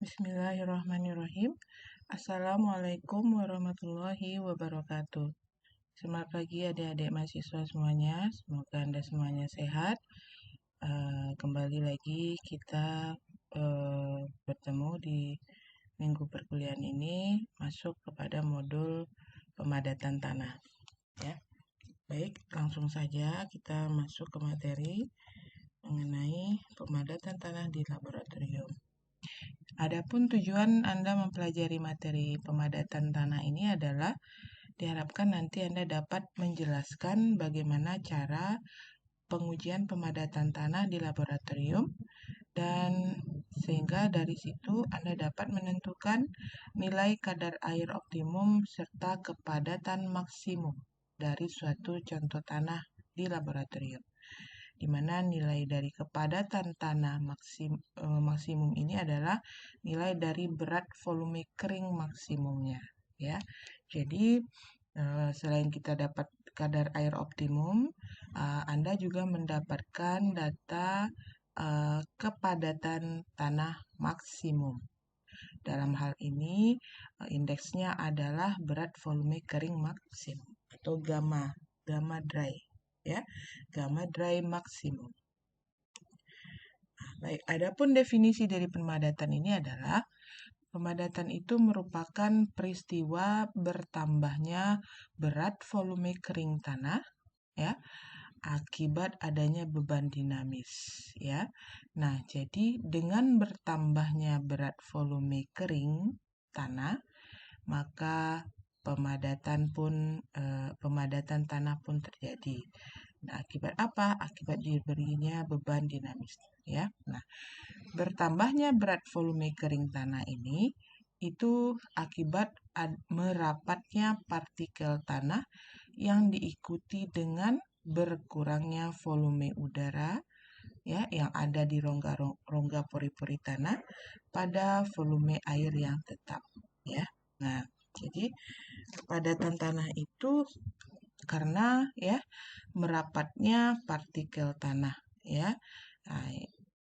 Bismillahirrahmanirrahim. Assalamualaikum warahmatullahi wabarakatuh. Selamat pagi adik-adik mahasiswa semuanya. Semoga Anda semuanya sehat. Kembali lagi kita bertemu di minggu perkuliahan ini masuk kepada modul pemadatan tanah. Ya, baik, langsung saja kita masuk ke materi mengenai pemadatan tanah di laboratorium. Adapun tujuan Anda mempelajari materi pemadatan tanah ini adalah diharapkan nanti Anda dapat menjelaskan bagaimana cara pengujian pemadatan tanah di laboratorium dan sehingga dari situ Anda dapat menentukan nilai kadar air optimum serta kepadatan maksimum dari suatu contoh tanah di laboratorium, di mana nilai dari kepadatan tanah maksimum ini adalah nilai dari berat volume kering maksimumnya, ya. Jadi selain kita dapat kadar air optimum, Anda juga mendapatkan data kepadatan tanah maksimum. Dalam hal ini indeksnya adalah berat volume kering maksimum atau gamma dry, ya, gamma dry maksimum. Baik, adapun definisi dari pemadatan ini adalah pemadatan itu merupakan peristiwa bertambahnya berat volume kering tanah, ya, akibat adanya beban dinamis, ya. Nah, jadi dengan bertambahnya berat volume kering tanah, maka pemadatan tanah pun terjadi. Nah, akibat apa? Akibat diberinya beban dinamis, ya. Nah, bertambahnya berat volume kering tanah ini itu akibat merapatnya partikel tanah yang diikuti dengan berkurangnya volume udara, ya, yang ada di rongga pori-pori tanah pada volume air yang tetap, ya. Nah, jadi kepadatan tanah itu karena, ya, merapatnya partikel tanah, ya. Nah,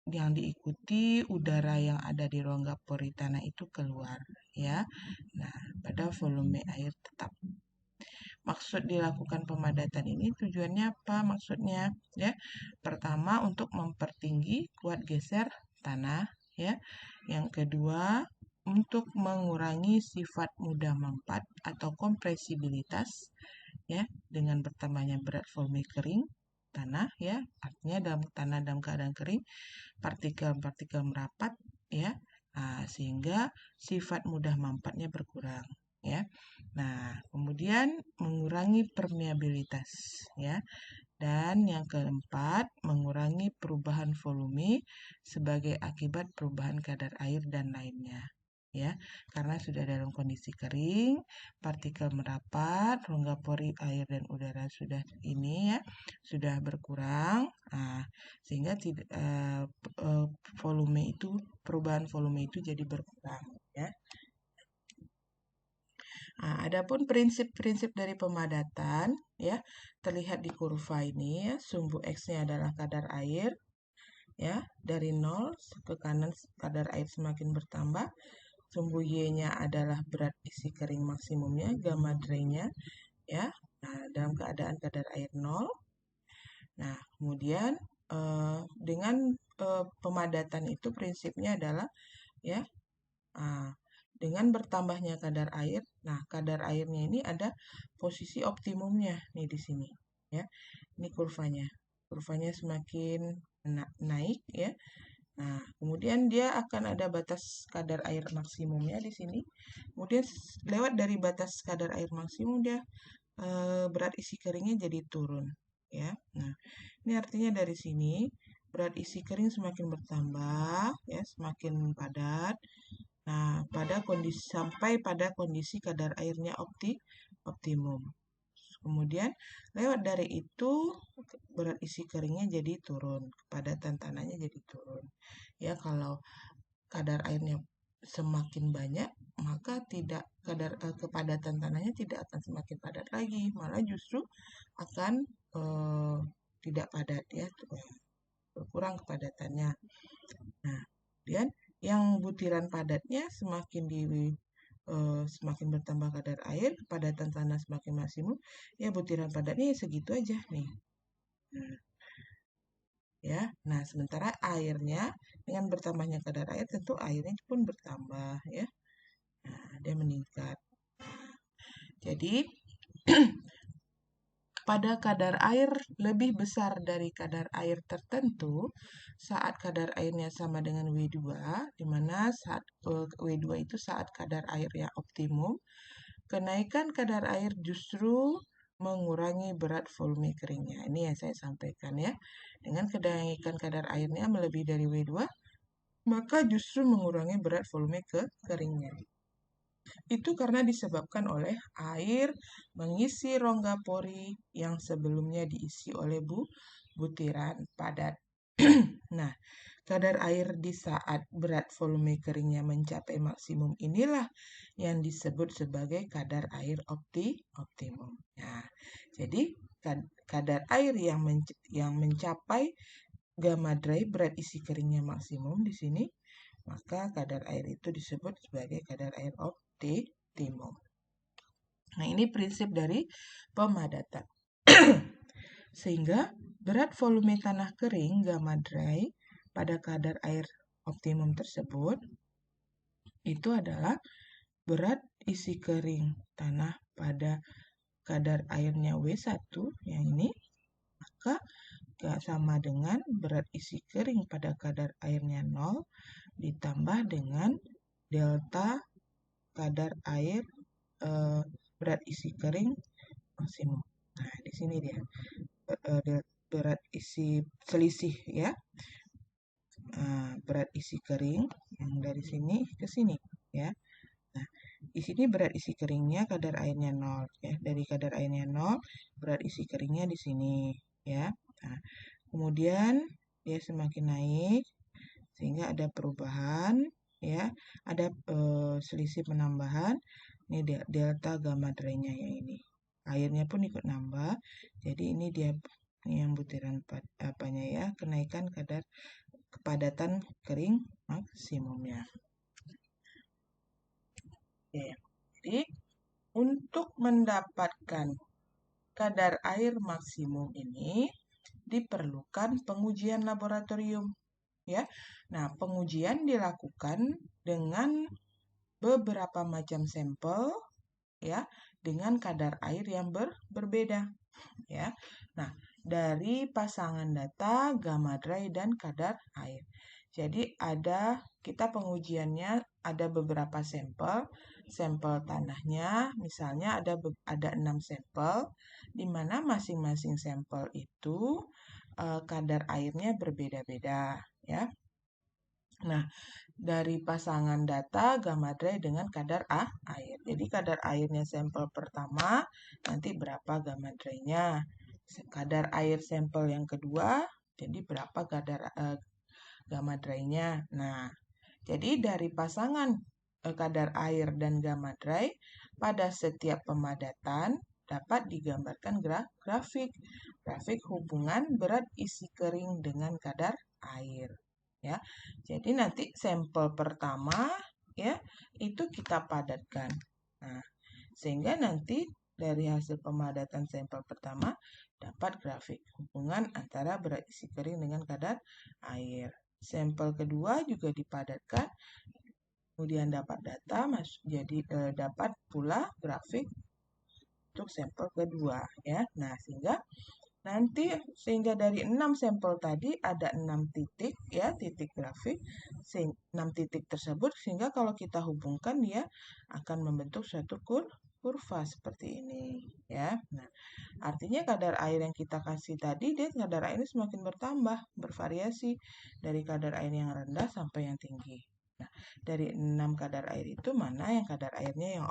yang diikuti udara yang ada di rongga pori tanah itu keluar, ya. Nah, pada volume air tetap. Maksud dilakukan pemadatan ini tujuannya apa? Maksudnya, ya, pertama untuk mempertinggi kuat geser tanah, ya. Yang kedua untuk mengurangi sifat mudah mempat atau kompresibilitas, ya, dengan bertambahnya berat volume kering tanah, ya, artinya dalam keadaan kering partikel-partikel merapat, ya. Nah, sehingga sifat mudah mampatnya berkurang, ya. Nah, kemudian mengurangi permeabilitas, ya. Dan yang keempat, mengurangi perubahan volume sebagai akibat perubahan kadar air dan lainnya, ya. Karena sudah dalam kondisi kering, partikel merapat, rongga pori air dan udara sudah ini, ya, sudah berkurang. Nah, sehingga perubahan volume itu jadi berkurang, ya. Nah, adapun prinsip-prinsip dari pemadatan, ya, terlihat di kurva ini, ya. Sumbu X-nya adalah kadar air, ya, dari 0 ke kanan kadar air semakin bertambah. Sumbu Y-nya adalah berat isi kering maksimumnya, gamma dry-nya, ya. Nah, dalam keadaan kadar air 0. Nah, kemudian dengan pemadatan itu prinsipnya adalah, ya, dengan bertambahnya kadar air. Nah, kadar airnya ini ada posisi optimumnya nih di sini, ya. Ini kurvanya. Kurvanya semakin naik, ya. Nah, kemudian dia akan ada batas kadar air maksimumnya di sini. Kemudian lewat dari batas kadar air maksimum dia berat isi keringnya jadi turun, ya. Nah, ini artinya dari sini berat isi kering semakin bertambah, ya, semakin padat. Nah, sampai pada kondisi kadar airnya optimum. Kemudian lewat dari itu berat isi keringnya jadi turun, kepadatan tanahnya jadi turun. Ya, kalau kadar airnya semakin banyak, maka kepadatan tanahnya tidak akan semakin padat lagi, malah justru akan tidak padat, ya, berkurang kepadatannya. Nah, kemudian Yang butiran padatnya semakin bertambah kadar air, kepadatan tanah semakin maksimum, ya butiran padatnya ya segitu aja nih. Nah, ya. Nah, sementara airnya dengan bertambahnya kadar air tentu airnya pun bertambah ya. Nah, dia meningkat. Jadi pada kadar air lebih besar dari kadar air tertentu saat kadar airnya sama dengan W2, di mana saat W2 itu saat kadar airnya optimum, kenaikan kadar air justru mengurangi berat volume keringnya. Ini yang saya sampaikan ya. Dengan kenaikan kadar airnya melebihi dari W2, maka justru mengurangi berat volume keringnya. Itu karena disebabkan oleh air mengisi rongga pori yang sebelumnya diisi oleh butiran padat. Nah, kadar air di saat berat volume keringnya mencapai maksimum inilah yang disebut sebagai kadar air optimum. Nah, jadi kadar air yang mencapai gamma dry berat isi keringnya maksimum di sini, maka kadar air itu disebut sebagai kadar air optimum. Nah, ini prinsip dari pemadatan. Sehingga berat volume tanah kering gamma dry pada kadar air optimum tersebut itu adalah berat isi kering tanah pada kadar airnya W1 yang ini, maka sama dengan berat isi kering pada kadar airnya 0 ditambah dengan delta kadar air berat isi kering maksimum. Nah, di sini dia berat isi selisih ya. Berat isi kering yang dari sini ke sini ya. Nah, di sini berat isi keringnya kadar airnya 0 ya. Dari kadar airnya 0, berat isi keringnya di sini ya. Nah, kemudian dia semakin naik sehingga ada perubahan ya, ada selisih penambahan. Ini delta gamma dry-nya ya ini. Airnya pun ikut nambah. Jadi ini dia yang butiran apanya ya, kenaikan kadar kepadatan kering maksimumnya. Oke. Jadi untuk mendapatkan kadar air maksimum ini diperlukan pengujian laboratorium ya. Nah, pengujian dilakukan dengan beberapa macam sampel ya, dengan kadar air yang berbeda ya. Nah, dari pasangan data gamma dry dan kadar air. Jadi kita pengujiannya ada beberapa sampel tanahnya, misalnya ada 6 sampel, di mana masing-masing sampel itu kadar airnya berbeda-beda ya. Nah, dari pasangan data gamma dry dengan kadar air. Jadi kadar airnya sampel pertama nanti berapa gamma dry-nya. Kadar air sampel yang kedua jadi berapa kadar gamma dry-nya. Nah, jadi dari pasangan kadar air dan gamma dry pada setiap pemadatan dapat digambarkan grafik hubungan berat isi kering dengan kadar air ya. Jadi nanti sampel pertama ya itu kita padatkan. Nah, sehingga nanti dari hasil pemadatan sampel pertama dapat grafik hubungan antara berat isi kering dengan kadar air. Sampel kedua juga dipadatkan, kemudian dapat data, jadi dapat pula grafik untuk sampel kedua ya. Nah, sehingga dari 6 sampel tadi ada 6 titik ya, titik grafik 6 titik tersebut, sehingga kalau kita hubungkan dia akan membentuk suatu kurva seperti ini ya. Nah, artinya kadar air yang kita kasih tadi, dia kadar airnya semakin bertambah, bervariasi dari kadar air yang rendah sampai yang tinggi. Nah, dari 6 kadar air itu mana yang kadar airnya yang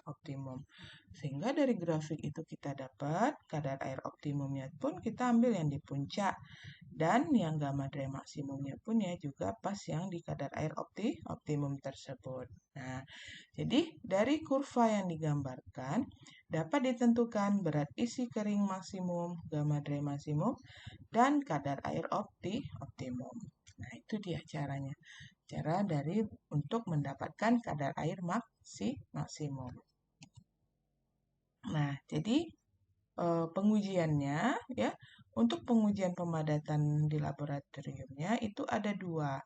optimum. Sehingga dari grafik itu kita dapat kadar air optimumnya pun kita ambil yang di puncak. Dan yang gamma dry maksimumnya pun ya juga pas yang di kadar air optimum tersebut. Nah, jadi dari kurva yang digambarkan dapat ditentukan berat isi kering maksimum, gamma dry maksimum, dan kadar air optimum. Nah, itu dia caranya. cara untuk mendapatkan kadar air maksimum. Nah, jadi pengujiannya ya, untuk pengujian pemadatan di laboratoriumnya itu ada dua.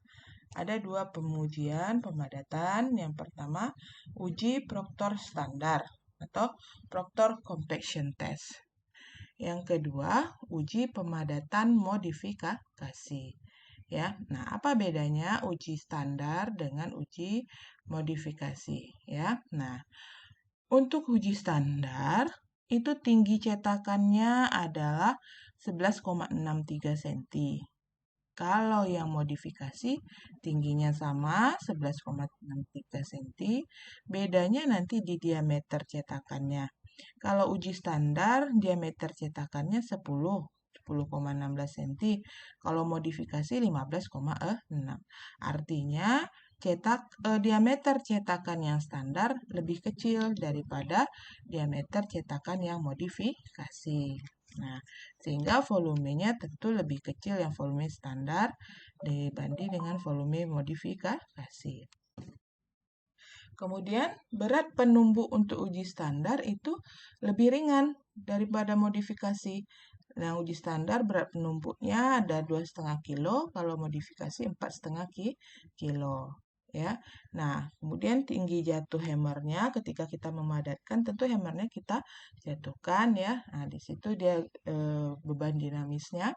Ada dua pengujian pemadatan. Yang pertama, uji Proctor standar atau Proctor compaction test. Yang kedua, uji pemadatan modifikasi. Ya, nah apa bedanya uji standar dengan uji modifikasi? Ya, nah untuk uji standar itu tinggi cetakannya adalah 11,63 cm. Kalau yang modifikasi tingginya sama 11,63 cm, bedanya nanti di diameter cetakannya. Kalau uji standar diameter cetakannya 10,16 cm. Kalau modifikasi 15,6. Artinya diameter cetakan yang standar lebih kecil daripada diameter cetakan yang modifikasi. Nah, sehingga volumenya tentu lebih kecil yang volume standar dibanding dengan volume modifikasi. Kemudian berat penumbuh untuk uji standar itu lebih ringan daripada modifikasi. Nah, uji standar berat penumpuknya ada 2,5 kilo, kalau modifikasi 4,5 kilo. Ya, nah kemudian tinggi jatuh hammernya ketika kita memadatkan, tentu hammernya kita jatuhkan ya. Nah, di situ dia beban dinamisnya.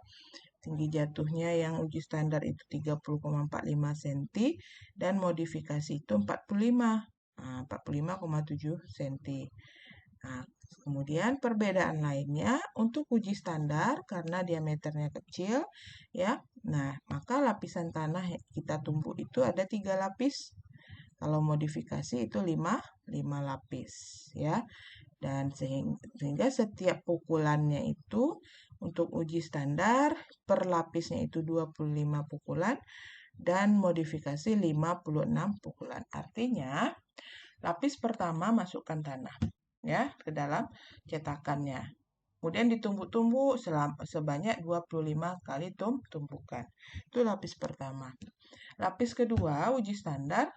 Tinggi jatuhnya yang uji standar itu 30,45 cm dan modifikasi itu 45,7 cm. Nah, kemudian perbedaan lainnya untuk uji standar karena diameternya kecil ya. Nah, maka lapisan tanah yang kita tumbuk itu ada 3 lapis. Kalau modifikasi itu 5 lapis ya. Dan sehingga setiap pukulannya itu untuk uji standar per lapisnya itu 25 pukulan dan modifikasi 56 pukulan. Artinya lapis pertama masukkan tanah ya ke dalam cetakannya. Kemudian ditumbuk-tumbuk sebanyak 25 kali tumpukan. Itu lapis pertama. Lapis kedua uji standar,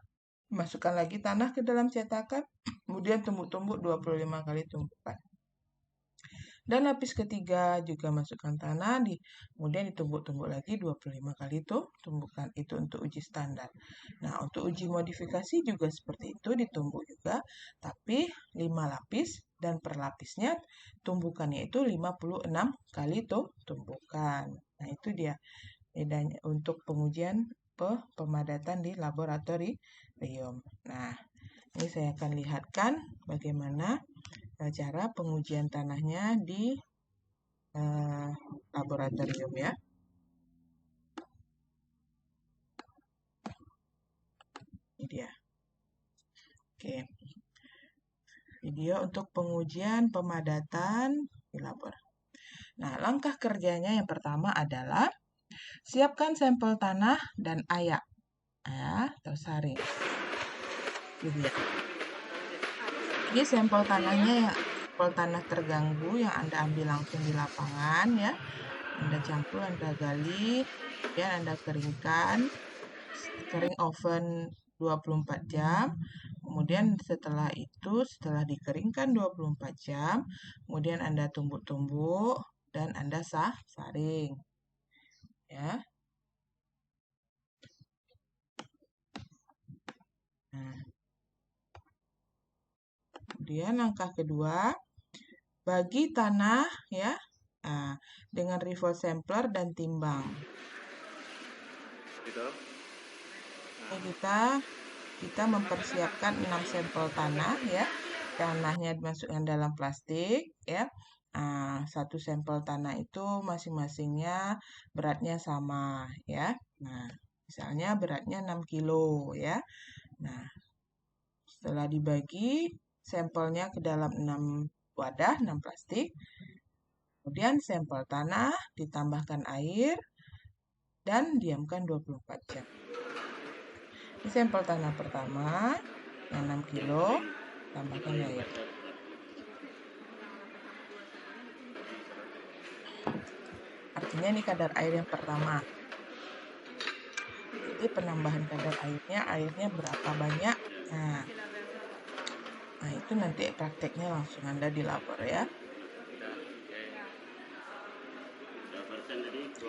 masukkan lagi tanah ke dalam cetakan, kemudian tumbuk-tumbuk 25 kali tumpukan. Dan lapis ketiga juga masukkan tanah, kemudian ditumbuk-tumbuk lagi 25 kali tumpukan. Itu untuk uji standar. Nah, untuk uji modifikasi juga seperti itu, ditumbuk juga, tapi 5 lapis dan per lapisnya tumbukannya itu 56 kali tumpukan. Nah, itu dia bedanya untuk pengujian pemadatan di laboratorium. Nah, ini saya akan lihatkan bagaimana cara pengujian tanahnya di laboratorium ya. Ini dia. Oke. Video untuk pengujian pemadatan di labor. Nah, langkah kerjanya yang pertama adalah siapkan sampel tanah dan ayak ya, atau saring. Ini sampel tanahnya yang sampel tanah terganggu yang Anda ambil langsung di lapangan ya. Anda campur, Anda gali, kemudian Anda keringkan, kering oven 24 jam. Kemudian setelah dikeringkan 24 jam, kemudian Anda tumbuk-tumbuk dan Anda saring. Ya. Nah. Kemudian langkah kedua, bagi tanah ya dengan revolve sampler dan timbang. Ini kita mempersiapkan 6 sampel tanah ya. Tanahnya dimasukkan dalam plastik ya. Satu sampel tanah itu masing-masingnya beratnya sama ya. Nah, misalnya beratnya 6 kilo ya. Nah, setelah dibagi sampelnya ke dalam 6 wadah, 6 plastik. Kemudian sampel tanah ditambahkan air dan diamkan 24 jam. Ini sampel tanah pertama yang 6 kilo, tambahkan air. Artinya ini kadar air yang pertama. lagi penambahan kadar airnya berapa banyak. Nah, itu nanti prakteknya langsung Anda di labor ya.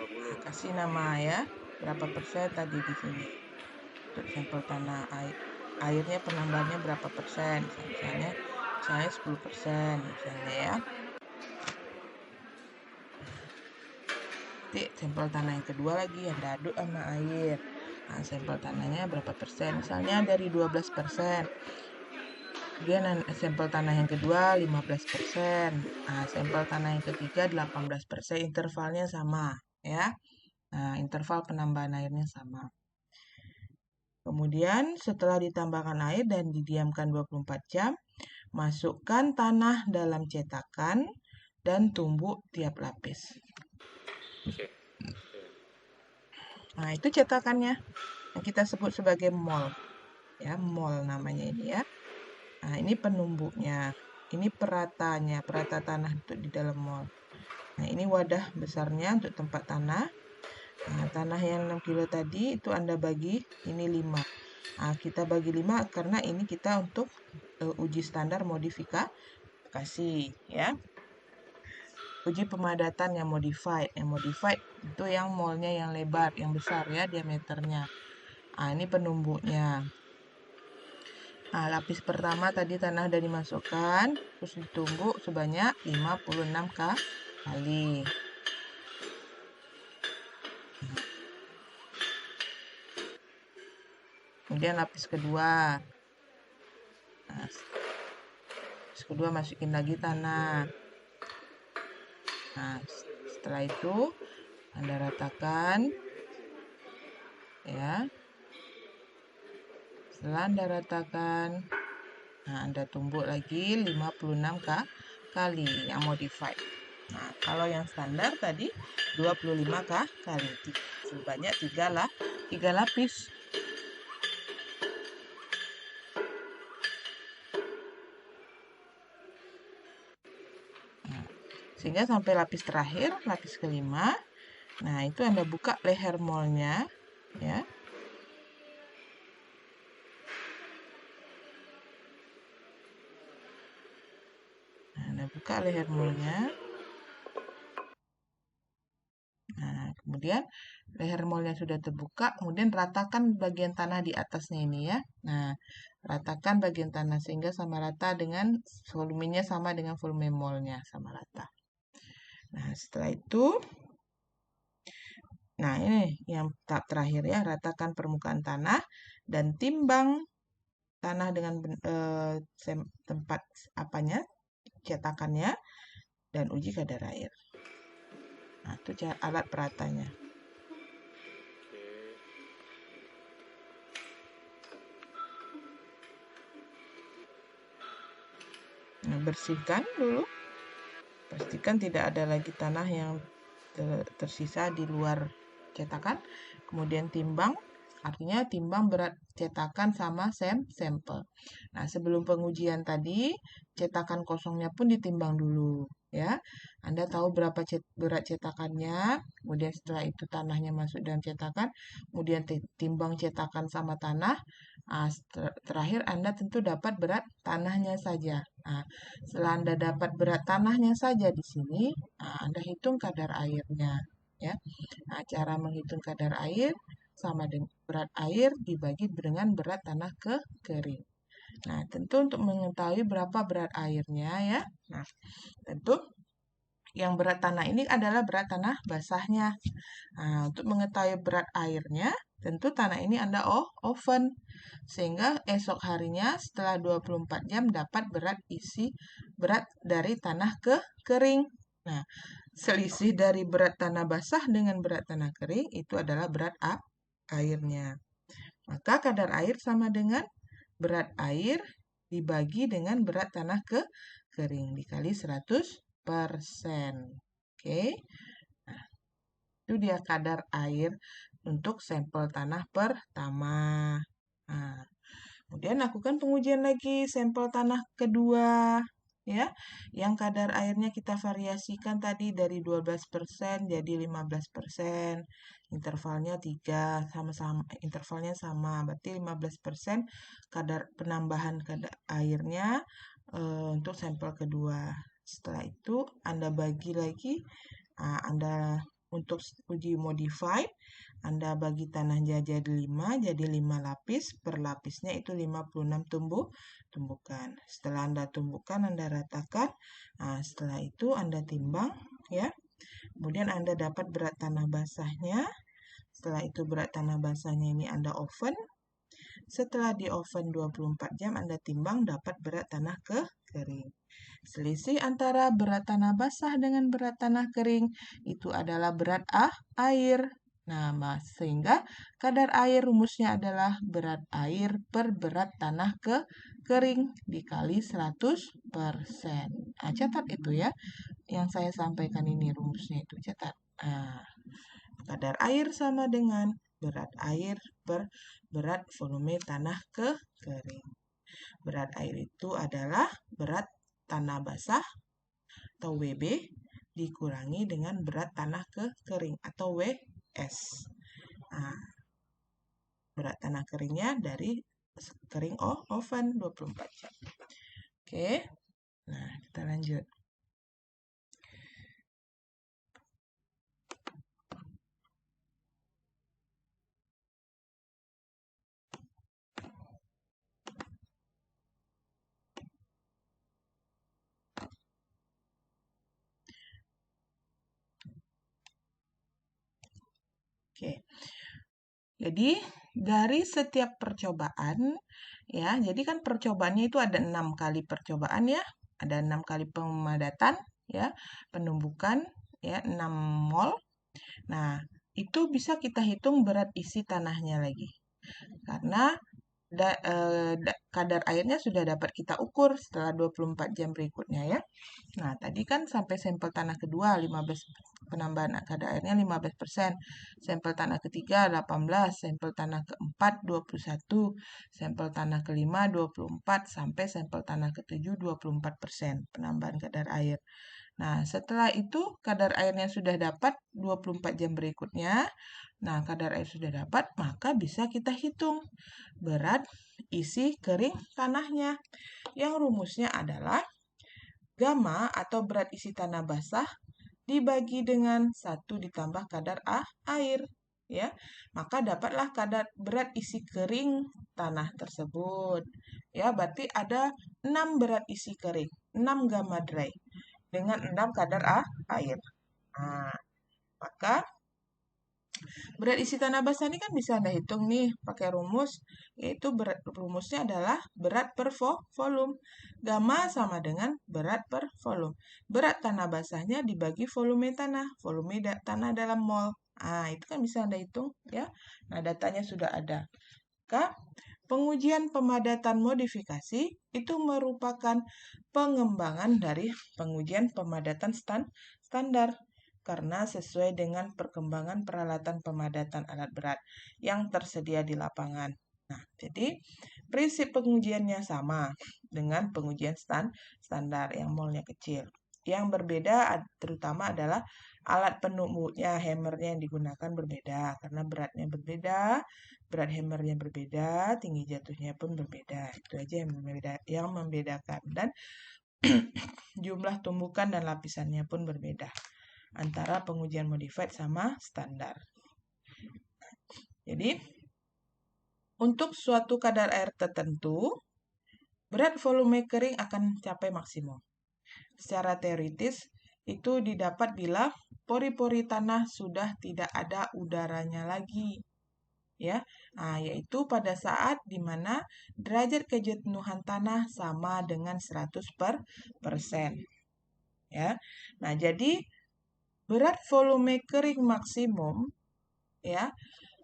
Nah, kasih nama ya, berapa persen tadi di sini. Untuk sampel tanah airnya penambahannya berapa persen. Misalnya 10% misalnya ya. Nanti sampel tanah yang kedua lagi Anda aduk sama air. Nah, sampel tanahnya berapa persen? Misalnya dari 12%. Kemudian sampel tanah yang kedua 15%. Nah, sampel tanah yang ketiga 18%. Intervalnya sama ya. Nah, interval penambahan airnya sama. Kemudian setelah ditambahkan air dan didiamkan 24 jam, masukkan tanah dalam cetakan dan tumbuk tiap lapis. Nah, itu cetakannya yang kita sebut sebagai mol. Ya, mol namanya ini ya. Nah, ini penumbuknya. Ini peratanya, perata tanah untuk di dalam mol. Nah, ini wadah besarnya untuk tempat tanah. Nah, tanah yang 6 kilo tadi itu Anda bagi, ini 5. Nah, kita bagi 5 karena ini kita untuk uji standar modifikasi ya. Uji pemadatan yang modified. Yang modified itu yang molnya yang lebar, yang besar ya diameternya. Nah, ini penumbuknya. Nah, lapis pertama tadi tanah udah dimasukkan, terus ditumbuk sebanyak 56 kali. Kemudian lapis kedua. Nah, lapis kedua masukin lagi tanah. Nah, setelah itu Anda ratakan ya. Setelah Anda ratakan, nah Anda tumbuk lagi 56 kali yang modified. Nah, kalau yang standar tadi 25 kali. Sebanyak 3 lapis. Nah, sehingga sampai lapis terakhir, lapis kelima. Nah, itu Anda buka leher molnya ya. Nah, Anda buka leher molnya. Nah, kemudian leher molnya sudah terbuka, kemudian ratakan bagian tanah di atasnya ini ya. Nah, ratakan bagian tanah sehingga sama rata dengan volumenya sama dengan volume molnya, sama rata. Nah, setelah itu, nah ini yang tahap terakhir ya, ratakan permukaan tanah dan timbang tanah dengan tempat apanya, cetakannya, dan uji kadar air. Nah, itu alat peratanya. Nah, bersihkan dulu. Pastikan tidak ada lagi tanah yang tersisa di luar cetakan. Kemudian timbang, artinya timbang berat cetakan sama sampel. Nah, sebelum pengujian tadi, cetakan kosongnya pun ditimbang dulu. Ya, Anda tahu berapa berat cetakannya, kemudian setelah itu tanahnya masuk dalam cetakan, kemudian timbang cetakan sama tanah. Nah, terakhir Anda tentu dapat berat tanahnya saja. Nah, setelah Anda dapat berat tanahnya saja di sini, nah, Anda hitung kadar airnya. Ya, nah, cara menghitung kadar air sama dengan berat air dibagi dengan berat tanah kering. Nah, tentu untuk mengetahui berapa berat airnya ya. Nah, tentu yang berat tanah ini adalah berat tanah basahnya. Nah, untuk mengetahui berat airnya, tentu tanah ini Anda oven. Sehingga esok harinya setelah 24 jam dapat berat dari tanah kering. Nah, selisih dari berat tanah basah dengan berat tanah kering itu adalah berat airnya. Maka kadar air sama dengan berat air dibagi dengan berat tanah kering dikali 100%. Oke. Nah, itu dia kadar air untuk sampel tanah pertama. Nah, kemudian lakukan pengujian lagi sampel tanah kedua. ya. Yang kadar airnya kita variasikan tadi dari 12% jadi 15%. Intervalnya 3, sama-sama intervalnya sama. Berarti 15% kadar penambahan kadar airnya untuk sampel kedua. Setelah itu Anda bagi lagi, Anda untuk uji modified, Anda bagi tanahnya jadi 5, jadi 5 lapis, per lapisnya itu 56 tumbukan. Setelah Anda tumbukan, Anda ratakan, setelah itu Anda timbang, ya. Kemudian Anda dapat berat tanah basahnya. Setelah itu berat tanah basahnya ini Anda oven. Setelah di oven 24 jam, Anda timbang dapat berat tanah kering. Selisih antara berat tanah basah dengan berat tanah kering itu adalah berat air. Nah, sehingga kadar air rumusnya adalah berat air per berat tanah kering dikali 100%. Nah, catat itu ya. Yang saya sampaikan ini rumusnya itu catat. Nah, kadar air sama dengan berat air per berat volume tanah kering. Berat air itu adalah berat tanah basah atau WB dikurangi dengan berat tanah kering atau WS. Nah, berat tanah keringnya dari kering oven 24 jam. Oke, nah kita lanjut. Oke. Jadi dari setiap percobaan, ya, jadi kan percobaannya itu ada 6 kali percobaan ya, ada 6 kali pemadatan, ya, penumbukan, ya, 6 mol. Nah, itu bisa kita hitung berat isi tanahnya lagi, karena kadar airnya sudah dapat kita ukur setelah 24 jam berikutnya ya. Nah, tadi kan sampai sampel tanah kedua 15 penambahan kadar airnya 15%, sampel tanah ketiga 18, sampel tanah keempat 21, sampel tanah kelima 24 sampai sampel tanah ketujuh 24% penambahan kadar air. Nah, setelah itu kadar airnya sudah dapat 24 jam berikutnya. Nah, kadar air sudah dapat, maka bisa kita hitung berat isi kering tanahnya. Yang rumusnya adalah gamma atau berat isi tanah basah dibagi dengan 1 ditambah kadar air. Ya, maka dapatlah kadar berat isi kering tanah tersebut. Ya, berarti ada 6 berat isi kering, 6 gamma dry dengan 6 kadar air. Nah, maka berat isi tanah basah ini kan bisa Anda hitung nih pakai rumus, yaitu rumusnya adalah berat per volume. Gamma sama dengan berat per volume. Berat tanah basahnya dibagi volume tanah, volume tanah dalam mol. Nah, itu kan bisa Anda hitung ya. Nah, datanya sudah ada. Maka pengujian pemadatan modifikasi itu merupakan pengembangan dari pengujian pemadatan standar karena sesuai dengan perkembangan peralatan pemadatan alat berat yang tersedia di lapangan. Nah, jadi prinsip pengujiannya sama dengan pengujian standar yang molnya kecil. Yang berbeda terutama adalah alat penumbuknya, hammernya yang digunakan berbeda karena beratnya berbeda, berat hammernya berbeda, tinggi jatuhnya pun berbeda. Itu aja yang membedakan. Dan jumlah tumbukan dan lapisannya pun berbeda antara pengujian modified sama standar. Jadi, untuk suatu kadar air tertentu, berat volume kering akan mencapai maksimum. Secara teoritis, itu didapat bila pori-pori tanah sudah tidak ada udaranya lagi. Ya, yaitu pada saat di mana derajat kejenuhan tanah sama dengan 100%. Ya. Nah, jadi berat volume kering maksimum, ya,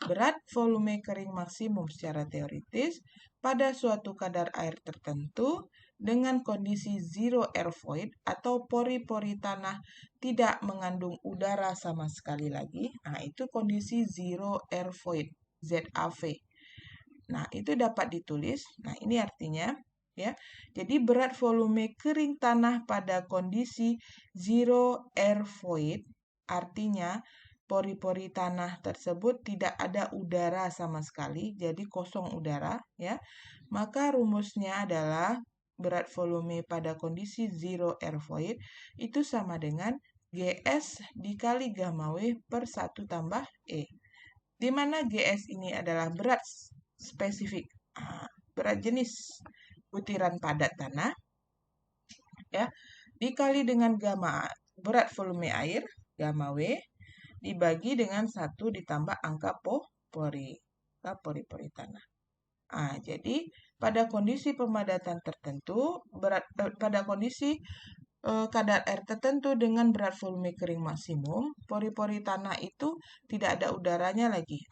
berat volume kering maksimum secara teoritis pada suatu kadar air tertentu dengan kondisi zero air void atau pori-pori tanah tidak mengandung udara sama sekali lagi. Nah, itu kondisi zero air void, ZAV. Nah, itu dapat ditulis. Nah, ini artinya ya. Jadi berat volume kering tanah pada kondisi zero air void, artinya pori-pori tanah tersebut tidak ada udara sama sekali, jadi kosong udara, ya. Maka rumusnya adalah berat volume pada kondisi zero air void itu sama dengan GS dikali gamma W per 1 tambah E. Di mana GS ini adalah berat spesifik, berat jenis butiran padat tanah, ya, dikali dengan gamma berat volume air, gamma W, dibagi dengan 1 ditambah angka pori-pori tanah. Jadi pada kondisi pemadatan tertentu, pada kondisi kadar air tertentu dengan berat volume kering maksimum, pori-pori tanah itu tidak ada udaranya lagi.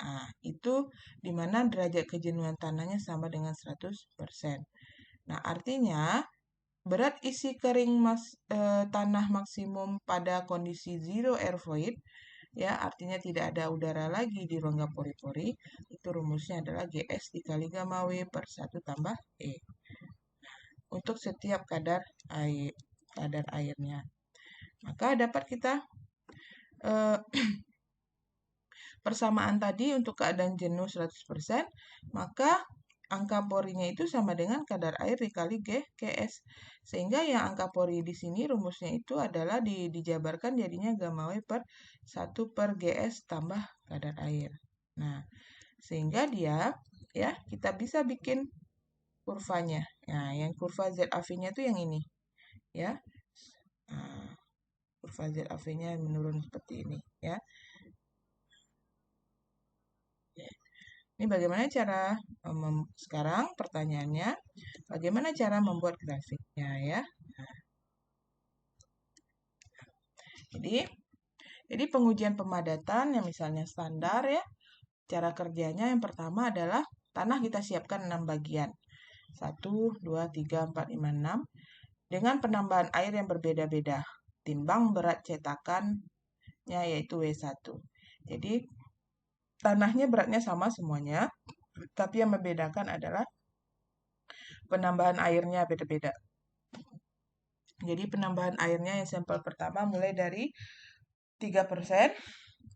Itu di mana derajat kejenuhan tanahnya sama dengan 100%. Nah, artinya berat isi kering tanah maksimum pada kondisi zero air void, ya, artinya tidak ada udara lagi di rongga pori-pori, itu rumusnya adalah GS dikali gamma W per 1 tambah E. Untuk setiap kadar airnya. Maka dapat kita persamaan tadi untuk keadaan jenuh 100%, maka angka porinya itu sama dengan kadar air dikali GS. Sehingga yang angka pori di sini rumusnya itu adalah dijabarkan jadinya gamma W per 1 per GS tambah kadar air. Nah, sehingga dia, ya, kita bisa bikin kurvanya. Nah, yang kurva ZAV-nya itu yang ini, ya. Kurva ZAV-nya menurun seperti ini, ya. Ini bagaimana cara sekarang pertanyaannya, bagaimana cara membuat grafiknya, ya. Jadi pengujian pemadatan yang misalnya standar, ya. Cara kerjanya yang pertama adalah tanah kita siapkan 6 bagian. 1, 2, 3, 4, 5, 6 dengan penambahan air yang berbeda-beda. Timbang berat cetakannya yaitu W1. Jadi tanahnya beratnya sama semuanya, tapi yang membedakan adalah penambahan airnya beda-beda. Jadi penambahan airnya yang sampel pertama mulai dari 3%,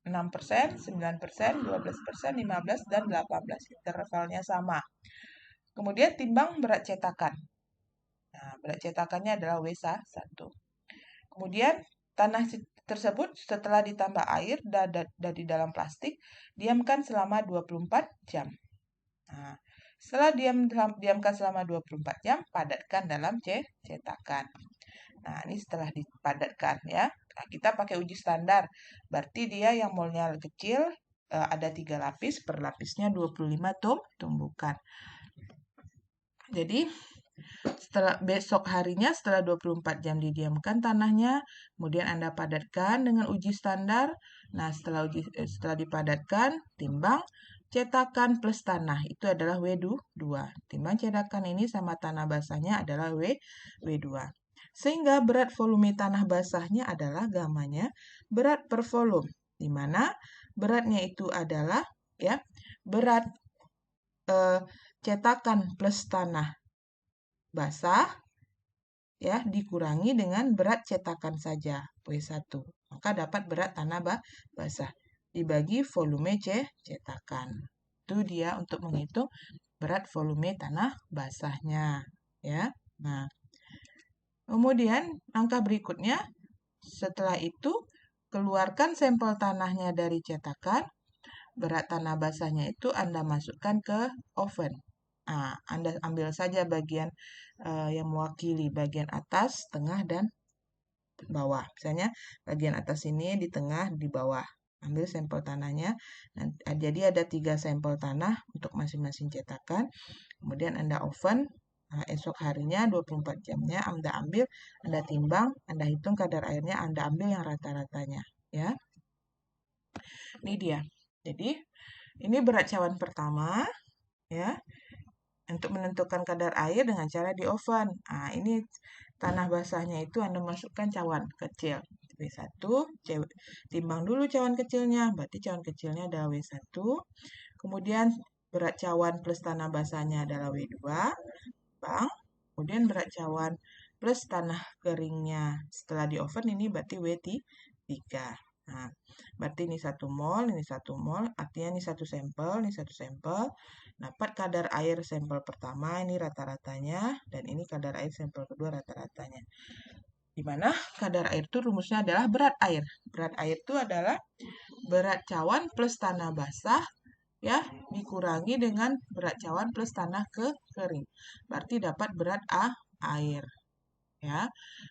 6%, 9%, 12%, 15%, dan 18%. Intervalnya sama. Kemudian timbang berat cetakan. Nah, berat cetakannya adalah W1. Kemudian tanah tersebut setelah ditambah air dan di dalam plastik, diamkan selama 24 jam. Nah, setelah diamkan selama 24 jam, padatkan dalam cetakan. Nah, ini setelah dipadatkan, ya. Nah, kita pakai uji standar. Berarti dia yang molnya kecil, ada 3 lapis, per lapisnya 25 tumbukan. Jadi, besok harinya setelah 24 jam didiamkan tanahnya, kemudian Anda padatkan dengan uji standar. Nah, setelah dipadatkan, timbang cetakan plus tanah, itu adalah W2. Timbang cetakan ini sama tanah basahnya adalah W2. Sehingga berat volume tanah basahnya adalah gamanya berat per volume, di mana beratnya itu adalah, ya, berat cetakan plus tanah basah, ya, dikurangi dengan berat cetakan saja, W1. Maka dapat berat tanah basah dibagi volume cetakan. Itu dia untuk menghitung berat volume tanah basahnya, ya. Nah, kemudian langkah berikutnya, setelah itu keluarkan sampel tanahnya dari cetakan. Berat tanah basahnya itu Anda masukkan ke oven. Anda ambil saja bagian yang mewakili bagian atas, tengah, dan bawah. Misalnya bagian atas ini, di tengah, di bawah. Ambil sampel tanahnya. Jadi ada 3 sampel tanah untuk masing-masing cetakan. Kemudian Anda oven. Esok harinya 24 jamnya Anda ambil, Anda timbang, Anda hitung kadar airnya, Anda ambil yang rata-ratanya, ya. Ini dia. Jadi ini berat cawan pertama, ya. Untuk menentukan kadar air dengan cara di oven. Ini tanah basahnya itu Anda masukkan cawan kecil. W1, timbang dulu cawan kecilnya, berarti cawan kecilnya adalah W1. Kemudian berat cawan plus tanah basahnya adalah W2, timbang. Kemudian berat cawan plus tanah keringnya setelah di oven ini berarti W3. Nah, berarti ini 1 mol, ini 1 mol, artinya ini satu sampel. Dapat kadar air sampel pertama, ini rata-ratanya, dan ini kadar air sampel kedua rata-ratanya. Di mana kadar air itu rumusnya adalah berat air. Berat air itu adalah berat cawan plus tanah basah ya dikurangi dengan berat cawan plus tanah kering. Berarti dapat berat air ya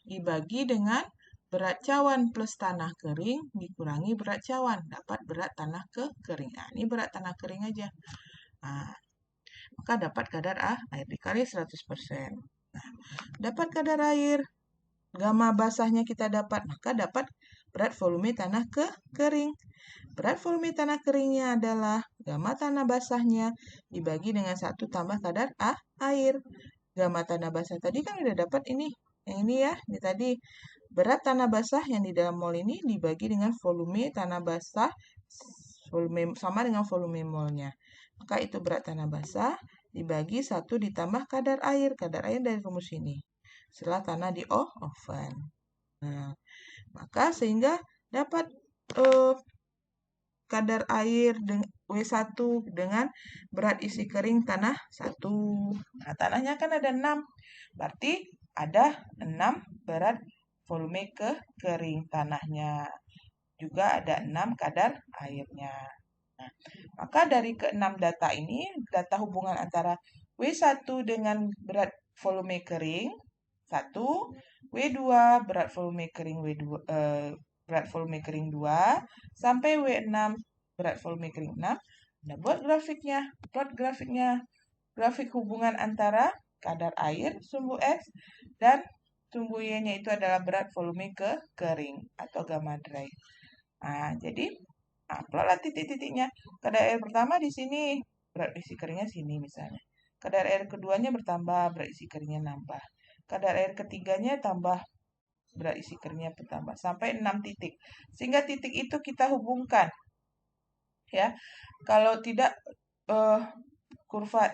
dibagi dengan berat cawan plus tanah kering dikurangi berat cawan dapat berat tanah kering. Nah, ini berat tanah kering aja. Nah, maka dapat kadar air dikali 100%. Nah, dapat kadar air gamma basahnya kita dapat, maka dapat berat volume tanah kering. Berat volume tanah keringnya adalah gamma tanah basahnya dibagi dengan 1 tambah kadar air. Gamma tanah basah tadi kan udah dapat ini. Yang ini ya, ini tadi berat tanah basah yang di dalam mol ini dibagi dengan volume tanah basah volume sama dengan volume molnya. Maka itu berat tanah basah dibagi 1 ditambah kadar air. Kadar air dari rumus ini. Setelah tanah di oven. Nah, maka sehingga dapat kadar air W1 dengan berat isi kering tanah 1. Nah, tanahnya kan ada 6. Berarti ada 6 berat volume kering tanahnya. Juga ada 6 kadar airnya. Nah, maka dari ke-6 data ini, data hubungan antara W1 dengan berat volume kering 1, W2 berat volume kering berat volume kering 2 sampai W6 berat volume kering 6. Nah, buat grafiknya. Plot grafiknya. Grafik hubungan antara kadar air sumbu X dan sumbu Y-nya itu adalah berat volume kering atau gamma dry. Nah, jadi plotlah titik-titiknya. Kadar air pertama di sini, berat isi keringnya sini misalnya. Kadar air keduanya bertambah, berat isi keringnya nambah. Kadar air ketiganya tambah, berat isi keringnya bertambah. Sampai 6 titik. Sehingga titik itu kita hubungkan. Ya, kalau tidak kurva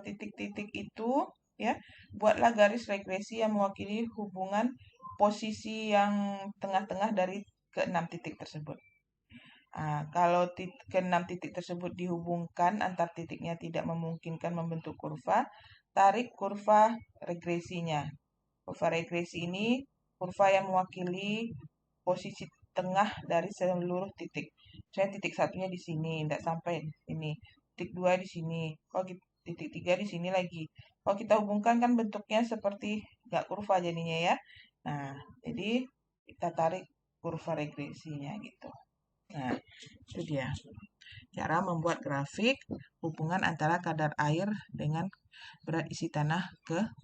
titik-titik itu, ya, buatlah garis regresi yang mewakili hubungan posisi yang tengah-tengah dari ke-6 titik tersebut. Nah, kalau ke-6 titik tersebut dihubungkan antar titiknya tidak memungkinkan membentuk kurva, tarik kurva regresinya. Kurva regresi ini kurva yang mewakili posisi tengah dari seluruh titik. Misalnya titik satunya di sini, tidak sampai di sini. Titik 2 di sini. Kalau titik 3 di sini lagi. Kalau kita hubungkan kan bentuknya seperti nggak kurva jadinya ya. Nah, jadi kita tarik kurva regresinya gitu. Nah, itu dia cara membuat grafik hubungan antara kadar air dengan berat isi tanah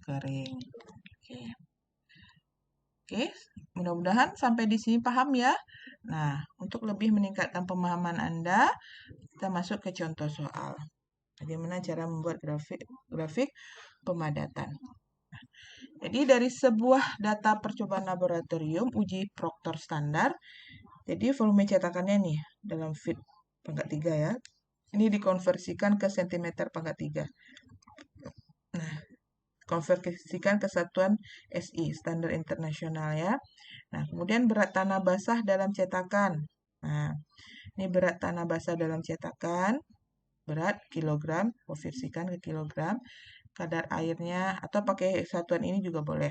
kering. Oke. Oke, mudah-mudahan sampai di sini paham ya. Nah, untuk lebih meningkatkan pemahaman Anda, kita masuk ke contoh soal. Bagaimana cara membuat grafik pemadatan. Nah, jadi dari sebuah data percobaan laboratorium uji Proctor standar, jadi volume cetakannya nih dalam feet pangkat 3 ya. Ini dikonversikan ke sentimeter pangkat 3. Nah, konversikan ke satuan SI, standar internasional ya. Nah, kemudian berat tanah basah dalam cetakan. Nah, ini berat tanah basah dalam cetakan, berat kilogram, konversikan ke kilogram. Kadar airnya, atau pakai satuan ini juga boleh.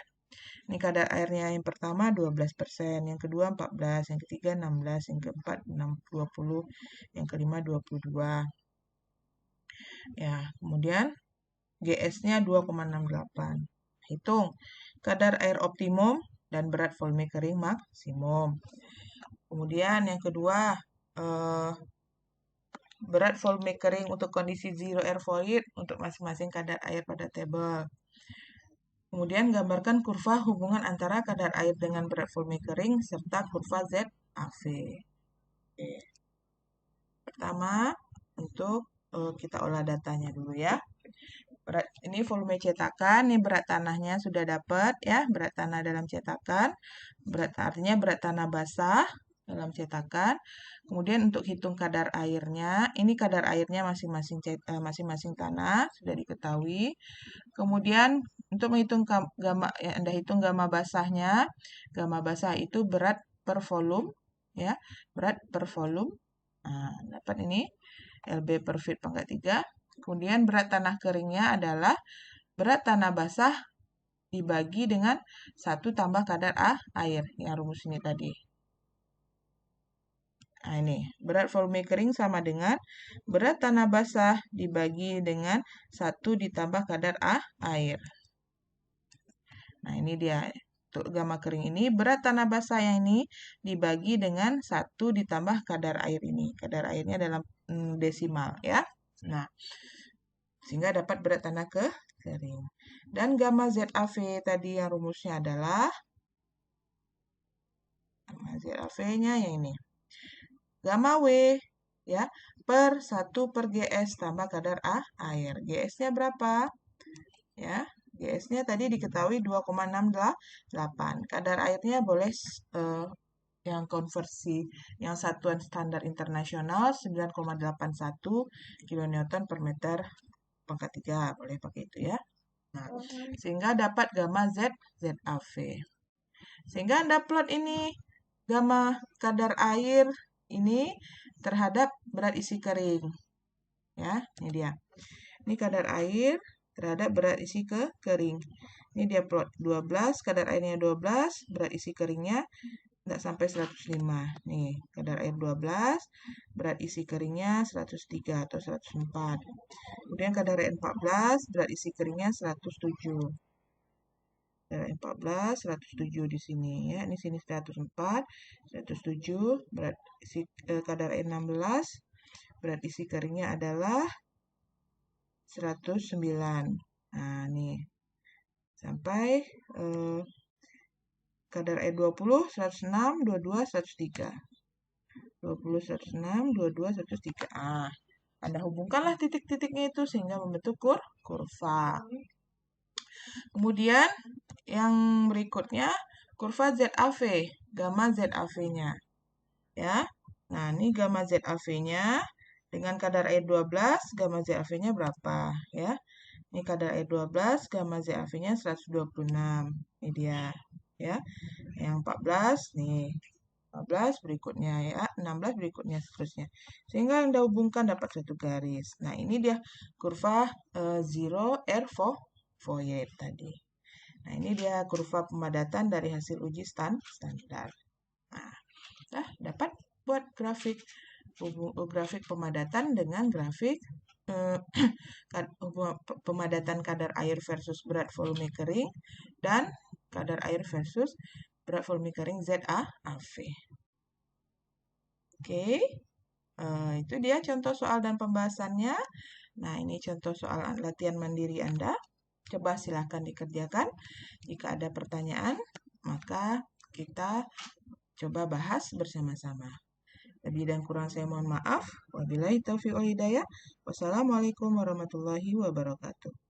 Ini kadar airnya yang pertama 12%, yang kedua 14%, yang ketiga 16%, yang keempat 20%, yang kelima 22%. Ya, kemudian GS-nya 2,68. Hitung kadar air optimum dan berat volume kering maksimum. Kemudian yang kedua, berat volume kering untuk kondisi zero air void untuk masing-masing kadar air pada tabel. Kemudian gambarkan kurva hubungan antara kadar air dengan berat volume kering serta kurva ZAV. Oke. Pertama, untuk kita olah datanya dulu ya. Ini volume cetakan, ini berat tanahnya sudah dapat ya, berat tanah dalam cetakan. Artinya berat tanah basah dalam cetakan. Kemudian untuk hitung kadar airnya, ini kadar airnya masing-masing tanah sudah diketahui. Kemudian untuk menghitung gamma, ya, Anda hitung gamma basahnya. Gamma basah itu berat per volume, ya, berat per volume. Nah, dapat ini LB per feet pangkat 3. Kemudian berat tanah keringnya adalah berat tanah basah dibagi dengan 1 tambah kadar air, yang rumus ini tadi. Nah, ini berat volume kering sama dengan berat tanah basah dibagi dengan 1 ditambah kadar air. Nah, ini dia. Untuk gamma kering ini, berat tanah basah yang ini dibagi dengan 1 ditambah kadar air ini. Kadar airnya dalam desimal, ya. Nah, sehingga dapat berat tanah kering. Dan gamma ZAV tadi yang rumusnya adalah gamma ZAV-nya yang ini. Gamma W, ya, per 1 per GS tambah kadar air. GS-nya berapa? Ya, GS-nya tadi diketahui 2,68. Kadar airnya boleh yang konversi yang satuan standar internasional 9,81 kilonewton per meter pangkat 3. Boleh pakai itu, ya. Nah, sehingga dapat gamma ZAV. Sehingga Anda plot ini gamma kadar air ini terhadap berat isi kering. Ya, ini dia. Ini kadar air terhadap berat isi kering. Ini dia plot 12, kadar airnya 12, berat isi keringnya tidak sampai 105. Nih, kadar air 12, berat isi keringnya 103 atau 104. Kemudian kadar air 14, berat isi keringnya 107. Kadar air 14, 107 di sini, ya. Ini sini 104, 107, berat isi kadar air 16, berat isi keringnya adalah 109. Nah, nih. Sampai kadar air 20, 106, 22, 103. 20, 106, 22, 103. Ah, Anda hubungkanlah titik-titiknya itu sehingga membentuk kurva. Kemudian yang berikutnya kurva ZAV, gamma ZAV-nya. Ya. Nah, ini gamma ZAV-nya dengan kadar air 12, gamma ZAV-nya berapa, ya? Ini kadar air 12, gamma ZAV-nya 126. Ini dia, ya. Yang 14 nih. 15 berikutnya, ya, 16 berikutnya seterusnya. Sehingga Anda hubungkan dapat satu garis. Nah, ini dia kurva zero air void tadi. Nah, ini dia kurva pemadatan dari hasil uji standar. Nah, dapat buat grafik pemadatan dengan grafik pemadatan kadar air versus berat volume kering dan kadar air versus berat volume kering ZAV. Oke, itu dia contoh soal dan pembahasannya. Nah, ini contoh soal latihan mandiri Anda. Coba silakan dikerjakan. Jika ada pertanyaan, maka kita coba bahas bersama-sama. Lebih dan kurang saya mohon maaf. Wabillahi taufiq wal hidayah. Wassalamualaikum warahmatullahi wabarakatuh.